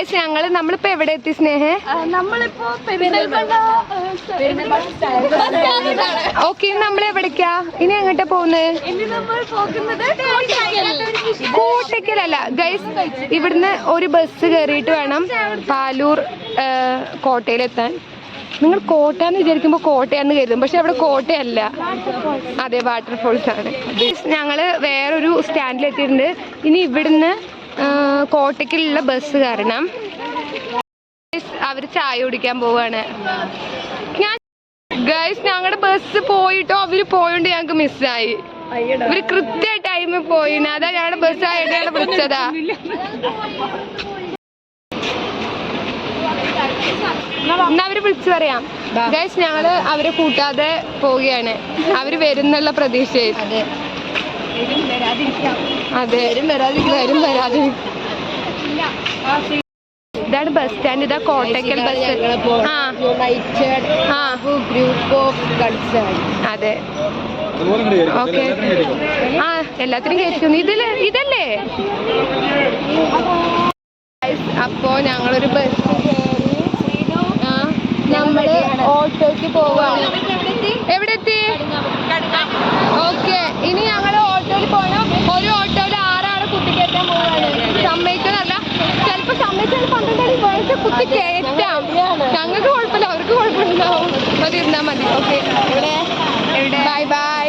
Guys നമ്മളിപ്പോ എവിടെ എത്തി സ്നേഹേ? ഓക്കെ, നമ്മൾ എവിടേക്കാ ഇനി എങ്ങോട്ടാ പോകുന്നത്? കോട്ടയ്ക്കലല്ല ഗൈസ്, ഇവിടുന്ന് ഒരു ബസ് കയറിയിട്ട് വേണം പാലൂർ കോട്ടയിലെത്താൻ. നിങ്ങൾ കോട്ടയെന്ന് വിചാരിക്കുമ്പോൾ കോട്ടയാന്ന് കരുതും, പക്ഷെ അവിടെ കോട്ടയല്ല, അതെ വാട്ടർഫോൾസ് ആണ്. ഞങ്ങള് വേറൊരു സ്റ്റാൻഡിലെത്തിയിട്ടുണ്ട്. ഇനി ഇവിടുന്ന് കോട്ടയ്ക്കുള്ള ബസ് കാരണം അവര് ചായ കുടിക്കാൻ പോവാണ്. ഗൈസ് ഞങ്ങളുടെ ബസ് പോയിട്ടോ, അവര് പോയോണ്ട് ഞങ്ങക്ക് മിസ്സായി. ഇവര് കൃത്യ ടൈമിൽ പോയിന്, അതാ ഞങ്ങളുടെ ബസ് ആയിട്ട് വിളിച്ചതാ. എന്നാ അവര് വിളിച്ചു പറയാം. ഗൈസ് ഞങ്ങള് അവരെ കൂട്ടാതെ പോവുകയാണ്, അവര് വരുന്നുള്ള പ്രതീക്ഷയിൽ. അതെ, വരും വരാതെ. ഇതാണ് ബസ് സ്റ്റാൻഡ്, ഇതാ കോട്ടയ്ക്കൽ ബസ്. അതെ ഓക്കെ, ആ എല്ലാത്തിനും കയറ്റുന്നു. ഇതല്ലേ? അപ്പോ ഞങ്ങളൊരു ബസ് നമ്മള് ഓട്ടോയ്ക്ക് പോവാണ്. എവിടെ എത്തി? ഓക്കെ, ഇനി ഞങ്ങള് ഓട്ടോയിൽ പോകണം. ഒരു ഓട്ടോയിൽ 6 ആളെ കുത്തിക്കയറ്റാൻ പോവാണ്. സമ്മതിക്കുന്നല്ല, ചിലപ്പോ സമ്മതിച്ചാൽ 12 വയസ്സ് കുത്തി കയറ്റാം. ഞങ്ങൾക്ക് കുഴപ്പമില്ല, അവർക്ക് കുഴപ്പമുണ്ടാവും. അതിരുന്നാ മതി. ഓക്കെ, ബൈ ബൈ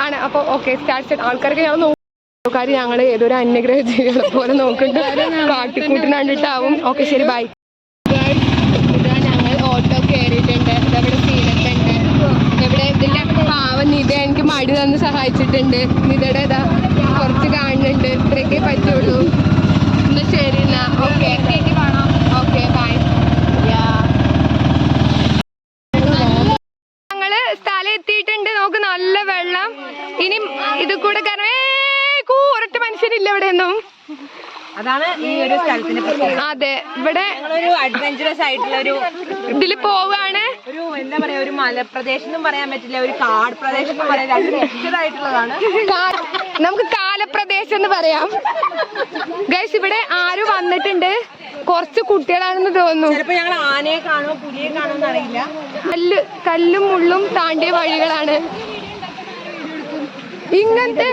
ആണ്. അപ്പൊ ഓക്കെ, സ്റ്റാർട്ട്. ആൾക്കാർക്ക് ഞങ്ങൾ ആൾക്കാർ ഞങ്ങൾ ഏതൊരു അന്യഗ്രഹ ജീവികളെ പോലെ നോക്കുന്നുണ്ട്, കാട്ടിക്കൂട്ടിന് കണ്ടിട്ടാവും. ഓക്കെ ശരി, ബൈ. ഇതാ ഞങ്ങൾ ഓട്ടോ കയറിയിട്ടുണ്ട്. ഇതവിടെ സീനത്തുണ്ട്. ഇവിടെ ഇതിന്റെ പാവം നിധ എനിക്ക് മടി തന്ന് സഹായിച്ചിട്ടുണ്ട്. നിധയുടെ ഇതാ കുറച്ച് കാണുന്നുണ്ട്. ഇത്രയൊക്കെ പറ്റുള്ളൂ. എന്നാ ശരി എന്നാ. Okay okay bye. ഞങ്ങള് സ്ഥലം എത്തിയിട്ടുണ്ട്. നമുക്ക് നല്ല വെള്ളം. ഇനി ഇത് കൂടെ കാരണം ഒരൊറ്റ മനുഷ്യരില്ല ഇവിടെയൊന്നും. അതാണ് ഈ ഒരു സ്ഥലത്തിന്റെ പ്രത്യേകത. അതെ, ഇവിടെ ഒരു അഡ്വഞ്ചറസ് ആയിട്ടുള്ള ഒരു ഇതിൽ പോവാണ്. ഒരു എന്താ പറയാ, ഒരു മലപ്രദേശം എന്നും പറയാൻ പറ്റില്ല, ഒരു കാട് പ്രദേശം എന്നും പറയാൻ, രണ്ട് മിക്സഡ് ആയിട്ടുള്ളതാണ്. നമുക്ക് കാലപ്രദേശം എന്ന് പറയാം. ഗൈസ് ഇവിടെ ആരും വന്നിട്ടുണ്ട്, കുറച്ച് കുട്ടികളാണെന്ന് തോന്നുന്നു. ചിലപ്പോ ഞങ്ങൾ ആനയെ കാണുമോ പുലിയെ കാണുമോ അറിയില്ല. കല്ലും മുള്ളും താണ്ടിയ വഴികളാണ്. ഇങ്ങനത്തെ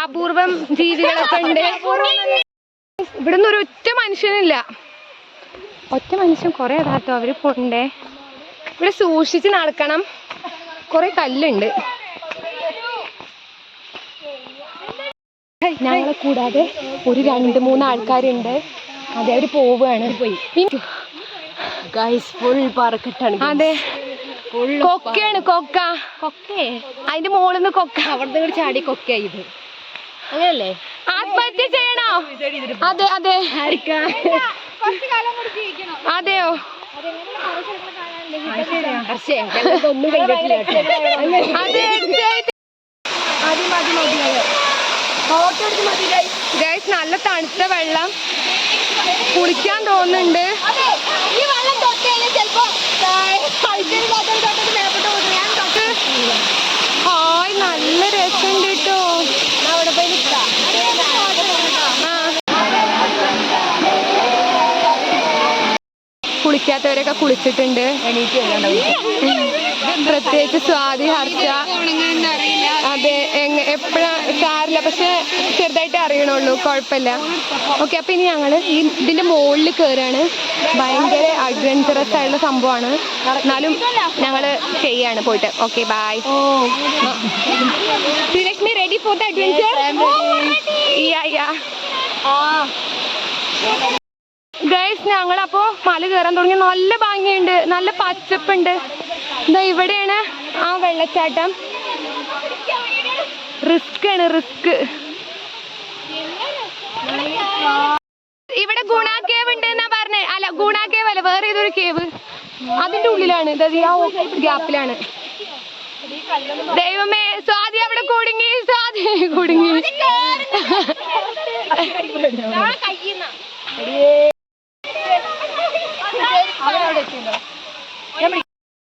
അപൂർവം ജീവികളൊക്കെ ഉണ്ട്. ഇവിടുന്ന് ഒരു ഒറ്റ മനുഷ്യനില്ല. ഒറ്റ മനുഷ്യൻ കുറെ ഇതാട്ടോ അവര് പോണ്ടേ. ഇവിടെ സൂക്ഷിച്ച് നടക്കണം. കുറെ കല്ലുണ്ട്. ഞങ്ങളെ കൂടാതെ ഒരു 2-3 ആൾക്കാരുണ്ട്. അതെ, അവര് പോവുകയാണ്. അതെ, കൊക്കയാണ്. കൊക്ക അതിന്റെ മുകളിൽ നിന്ന് കൊക്ക അവിടെ ചാടി കൊക്കയത് അങ്ങനല്ലേ? ആത്മഹത്യ ചെയ്യണോ? അതെ അതെ. അതെയോ? ഒന്നും കഴിഞ്ഞിട്ടില്ല. ഗൈസ് നല്ല തണുത്ത വെള്ളം, കുളിക്കാൻ തോന്നുന്നുണ്ട്. ഹായ്, നല്ല രസമുണ്ട് കേട്ടോ. അവിടെ പോയി നിൽക്കാം. കുളിക്കാത്തവരൊക്കെ കുളിച്ചിട്ടുണ്ട്. പ്രത്യേകിച്ച് സ്വാതി, ഹർഷ. അതെ, എപ്പോഴാ സാരില്ല, പക്ഷെ ചെറുതായിട്ട് അറിയണുള്ളൂ, കുഴപ്പമില്ല. ഓക്കെ, അപ്പൊ ഇനി ഞങ്ങള് ഇതിന്റെ മുകളിൽ കയറാണ്. ഭയങ്കര അഡ്വഞ്ചറസ് ആയിട്ടുള്ള സംഭവമാണ്. എന്നാലും ഞങ്ങള് ചെയ്യാണ് പോയിട്ട്. Okay bye. Sreelakshmi ready for the adventure? Guys ഞങ്ങളപ്പോ മല കയറാൻ തുടങ്ങി. നല്ല ഭംഗിയുണ്ട്, നല്ല പച്ചപ്പുണ്ട്. ഇതാ ഇവിടെയാണ് ആ വെള്ളച്ചാട്ടം. റിസ്ക് ആണ്, റിസ്ക്. ഇവിടെ ഗുണ കേവ് ഉണ്ട് എന്നാ പറഞ്ഞേ. അല്ല, ഗുണ കേവ് അല്ല, വേറെ ഏതൊരു കേവ് അതിന്റെ ഉള്ളിലാണ്. ആ ഗ്യാപ്പിലാണ്. ദൈവമേ, സ്വാതി അവിടെ കുടുങ്ങി. സ്വാതി കുടുങ്ങി.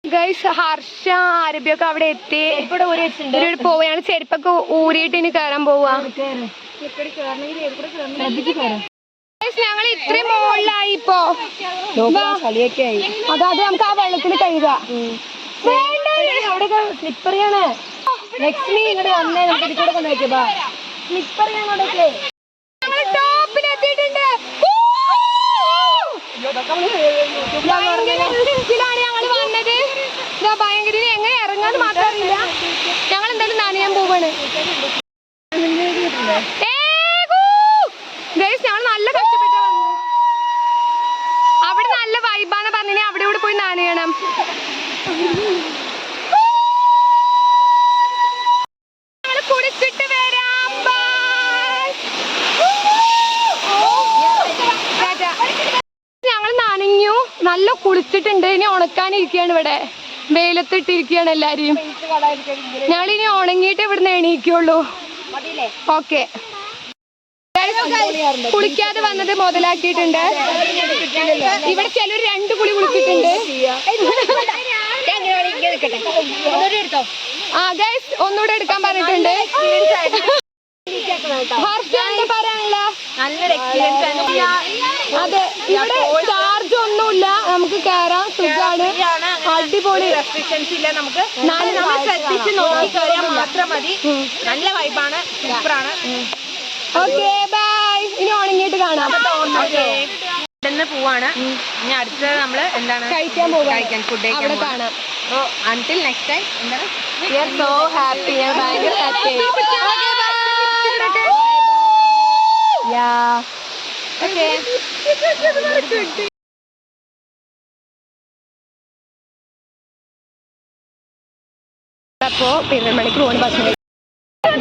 ഗൈസ് ഹർഷ, അരബിയൊക്കെ അവിടെ എത്തി. ഇവിടെ പോവാണ്. ചെരുപ്പൊക്കെ ഊരിയിട്ട് ഇനി കയറാൻ പോവാ. ഞങ്ങൾ ഇത്രയും മുകളിലായി ഇപ്പൊ. അതായത് നമുക്ക് ആ വെള്ളത്തിൽ കഴുകാം. അവിടെയൊക്കെ സ്ലിപ്പറിയാണ്. ലക്ഷ്മി ഇങ്ങോട്ട് വന്നേ, നമുക്ക് ഇതിക്കൂടെ കൊണ്ടുവയ്ക്കാ. സ്ലിപ്പറിയാണ് അവിടെയൊക്കെ. ടോപ്പിലെത്തിയിട്ടുണ്ട്. ഞങ്ങള് വന്നത് ഭയങ്കര എങ്ങനെ ഇറങ്ങാന്ന് മാത്രം അറിയില്ല. ഞങ്ങൾ എന്തായാലും നനയാൻ പോവാണ്. ഞങ്ങൾ നല്ല കഷ്ടപ്പെട്ട് വന്നു. അവിടെ നല്ല വൈബാന്ന് പറഞ്ഞാൽ അവിടെ ഇവിടെ പോയി നനയണം. ഞങ്ങൾ കുളിച്ചിട്ട് വരാം. ഞങ്ങൾ നനഞ്ഞു, നല്ല കുളിച്ചിട്ടുണ്ട്. ഇനി ഉണക്കാനിരിക്കുകയാണ് ഇവിടെ. വെയിലത്തിട്ടിരിക്കുകയാണ് എല്ലാരെയും. ഞങ്ങളിനി ഉണങ്ങിയിട്ട് ഇവിടുന്ന് എണീക്കുള്ളൂ. ഓക്കെ, കുളിക്കാതെ വന്നത് മുതലാക്കിയിട്ടുണ്ട്. ഇവിടെ ചിലർ 2 കുളി കുളിച്ചിട്ടുണ്ട്. ആ ഗൈസ്, ഒന്നുകൂടെ എടുക്കാൻ പറഞ്ഞിട്ടുണ്ട്. പറയാനുള്ള അതെ, ഇവിടെ ചാർജ് ഒന്നുമില്ല, നമുക്ക് കയറാം. സുഖാണ്, അടിപൊളി. നമുക്ക് നമ്മൾ ശ്രദ്ധിച്ച് നോക്കി കയറിയാൽ മാത്രം മതി. നല്ല വൈബാണ്, സൂപ്പറാണ്. Okay bye. ഇനി ഉണങ്ങിയിട്ട് കാണാം. പോവാണ്. ഇനി അടുത്തത് നമ്മള് എന്താണ് കഴിക്കാൻ പോകാം. കഴിക്കാൻ ഫുഡ് അവിടെ കാണാം. അൺടിൽ നെക്സ്റ്റ് ടൈം എന്താണ് വി ആർ സോ ഹാപ്പി. ഭയങ്കര ഹാപ്പി. അപ്പോ പെരുന്തൽമണിക്ക് പോകുന്ന ബസ്.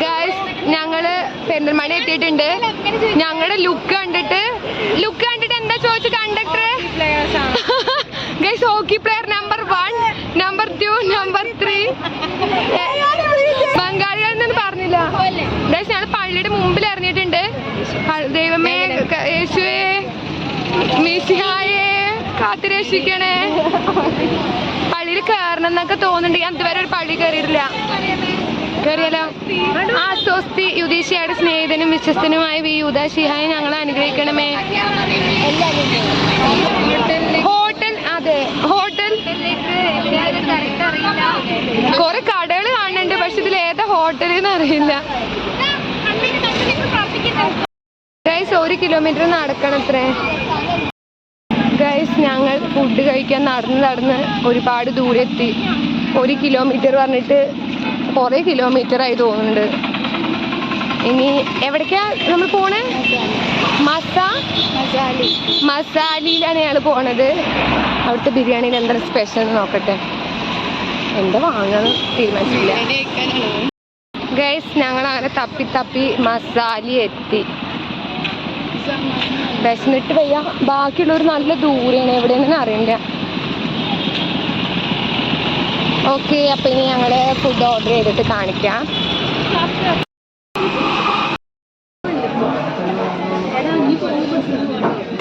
ഗൈസ്, ഞങ്ങള് പെരുന്തൽമണി എത്തിയിട്ടുണ്ട്. ഞങ്ങളുടെ ലുക്ക് കണ്ടിട്ട് എന്താ ചോദിച്ചു conductor? Guys, hockey player number 1, number 2, number 3. ബംഗാളികളെന്നൊന്നും പറഞ്ഞില്ല. ഗൈസ്, ഞങ്ങൾ പള്ളിയുടെ മുമ്പിൽ ഇറങ്ങിയിട്ടുണ്ട്. ദൈവമേ, യേശുവേ, മിശിഹായേ, കാത്തുരക്ഷിക്കണേ. പള്ളിയിൽ കയറണം എന്നൊക്കെ തോന്നുന്നുണ്ട്. ഞാൻ ഇതുവരെ ഒരു പള്ളി കയറിയിട്ടില്ല. കയറിയാലോ? ആ സ്വസ്തി യുദീഷയുടെ സ്നേഹിതനും വിശ്വസ്തനുമായ വി യൂദാശിഹായെ ഞങ്ങളെ അനുഗ്രഹിക്കണമേ. ഹോട്ടൽ, അതെ ഹോട്ടൽ. കുറെ കടകൾ കാണുന്നുണ്ട്, പക്ഷെ ഇതിൽ ഏതാ ഹോട്ടൽ എന്ന് അറിയില്ല. ഗൈസ്, 1 കിലോമീറ്റർ നടക്കണത്രേ. ഗൈസ്, ഞങ്ങൾ ഫുഡ് കഴിക്കാൻ നടന്ന് ഒരുപാട് ദൂരെ എത്തി. 1 കിലോമീറ്റർ പറഞ്ഞിട്ട് കുറേ കിലോമീറ്റർ ആയി തോന്നുന്നുണ്ട്. ഇനി എവിടേക്കാ നമ്മൾ പോണേ? മസാലിയിലാണ് ഞങ്ങൾ പോണത്. അവിടുത്തെ ബിരിയാണിയിൽ എന്താ സ്പെഷ്യൽ നോക്കട്ടെ. എന്താ വാങ്ങാൻ തീരുമാനിച്ചില്ല. ഗൈസ്, ഞങ്ങൾ അങ്ങനെ തപ്പി മസാലി എത്തി. വിശന്നിട്ട് വയ്യ. ബാക്കിയുള്ളവർ നല്ല ദൂരെയാണ്, എവിടെയാണെന്ന് അറിയില്ല. ഓക്കെ, അപ്പം ഇനി ഞങ്ങൾ ഫുഡ് ഓർഡർ ചെയ്തിട്ട് കാണിക്കാം.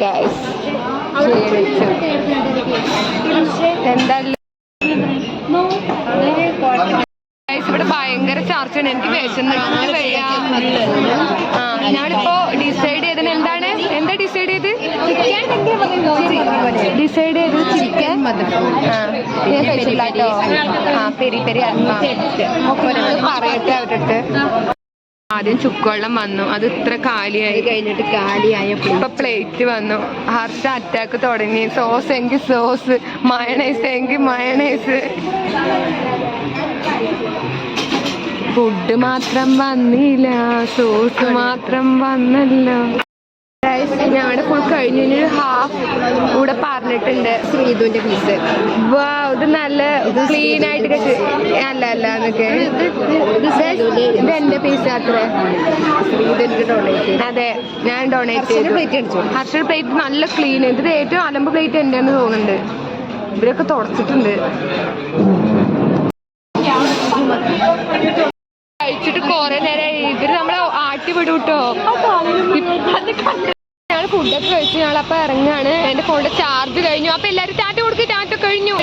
ഗൈസ്, എന്തായാലും ഇവിടെ ഭയങ്കര ചർച്ചയാണ്. എനിക്ക് വിശന്നിട്ട് വയ്യ. ഞാനിപ്പോ ഡിസൈഡ് ചെയ്തത് എന്താ ഡിസൈഡ് ചെയ്ത് ചിക്കൻ. ഞാൻ കഴിച്ചില്ല കേട്ടോ. പെരി പെരി പറയട്ടെ അവരുടെ. ആദ്യം ചുക്കുവെള്ളം വന്നു, അത് ഇത്ര കാലിയായി. കഴിഞ്ഞിട്ട് ഇപ്പൊ പ്ലേറ്റ് വന്നു. ഹാർട്ട് അറ്റാക്ക് തുടങ്ങി. സോസ് എങ്കിൽ സോസ്, മയണൈസ് എങ്കിൽ മയണൈസ്. ഫുഡ് മാത്രം വന്നില്ല, സോസ് മാത്രം വന്നല്ലോ. ഞങ്ങളുടെ ഫുൾ കഴിഞ്ഞ ഹാഫ് കൂടെ പറഞ്ഞിട്ടുണ്ട്. ശ്രീധുവിന്റെ പീസ്. വാ, ഇത് നല്ല ക്ലീൻ ആയിട്ട് അല്ല എന്നൊക്കെ. ഇത് എന്റെ പീസ് അത്ര. അതെ, ഞാൻ ഡൊണേറ്റ് ചെയ്തു. ഹർഷൽ പ്ലേറ്റ് നല്ല ക്ലീൻ. ഇത് ഏറ്റവും അലമ്പ് പ്ലേറ്റ് എന്റെ എന്ന് തോന്നുന്നുണ്ട്. ഇവരൊക്കെ തുടച്ചിട്ടുണ്ട്. കഴിച്ചിട്ട് കുറെ നേരം ഇവര് നമ്മളെ ആട്ടി വിടും കേട്ടോ. ഞങ്ങൾ ഫുഡൊക്കെ കഴിച്ചു. ഞങ്ങളപ്പോ ഇറങ്ങാണ്. എന്റെ ഫോണിന്റെ ചാർജ് കഴിഞ്ഞു. അപ്പൊ എല്ലാരും ടാറ്റ കൊടുക്ക്. ടാറ്റ കഴിഞ്ഞു.